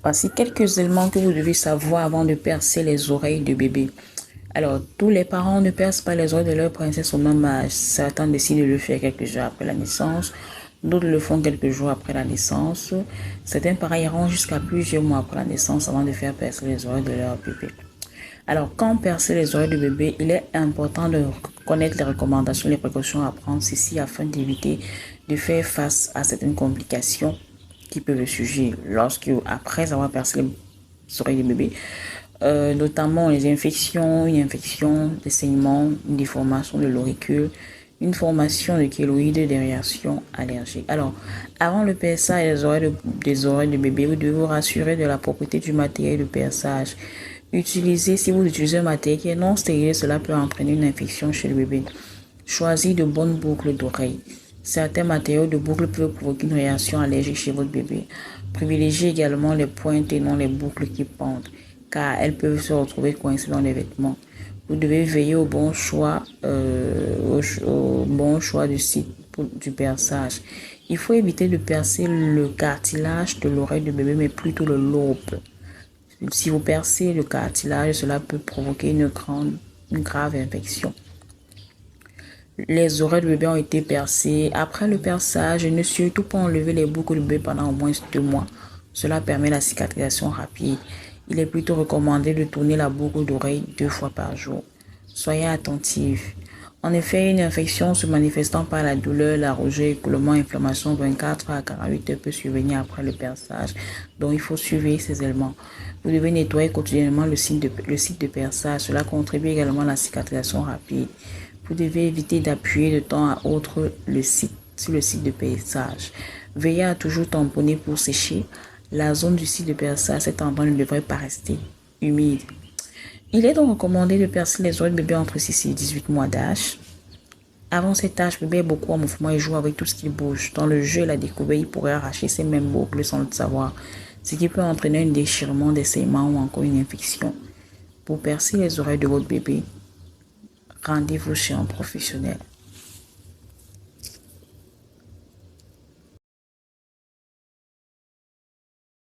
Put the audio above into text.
Voici quelques éléments que vous devez savoir avant de percer les oreilles de bébé. Alors, tous les parents ne percent pas les oreilles de leur princesse au même âge. Certains décident de le faire quelques jours après la naissance, d'autres le font quelques jours après la naissance. Certains parents iront jusqu'à plusieurs mois après la naissance avant de faire percer les oreilles de leur bébé. Alors, quand percer les oreilles du bébé, il est important de connaître les recommandations, les précautions à prendre ici afin d'éviter de faire face à certaines complications qui peuvent surgir après avoir percé les oreilles du bébé, notamment les infections, une infection, des saignements, une déformation de l'auricule, une formation de kéloïde, des réactions allergiques. Alors, avant le perçage des oreilles de bébé, vous devez vous rassurer de la propriété du matériel de perçage. Si vous utilisez un matériel qui est non stérile, cela peut entraîner une infection chez le bébé. Choisissez de bonnes boucles d'oreilles. Certains matériaux de boucles peuvent provoquer une réaction allergique chez votre bébé. Privilégiez également les pointes et non les boucles qui pendent, car elles peuvent se retrouver coincées dans les vêtements. Vous devez veiller au bon choix du site du perçage. Il faut éviter de percer le cartilage de l'oreille du bébé, mais plutôt le lobe. Si vous percez le cartilage, cela peut provoquer une grave infection. Les oreilles du bébé ont été percées. Après le perçage, ne surtout pas enlever les boucles du bébé pendant au moins 2 mois. Cela permet la cicatrisation rapide. Il est plutôt recommandé de tourner la boucle d'oreille 2 fois par jour. Soyez attentifs. En effet, une infection se manifestant par la douleur, la rougeur, écoulement, inflammation 24 à 48 heures peut survenir après le perçage. Donc, il faut suivre ces éléments. Vous devez nettoyer quotidiennement le site de perçage. Cela contribue également à la cicatrisation rapide. Vous devez éviter d'appuyer de temps à autre sur le site de perçage. Veillez à toujours tamponner pour sécher. La zone du site de perçage, cet endroit ne devrait pas rester humide. Il est donc recommandé de percer les oreilles de bébé entre 6 et 18 mois d'âge. Avant cet âge, le bébé est beaucoup en mouvement et joue avec tout ce qui bouge. Dans le jeu et la découverte, il pourrait arracher ses mêmes boucles sans le savoir, ce qui peut entraîner un déchirement, des saignements ou encore une infection. Pour percer les oreilles de votre bébé, rendez-vous chez un professionnel.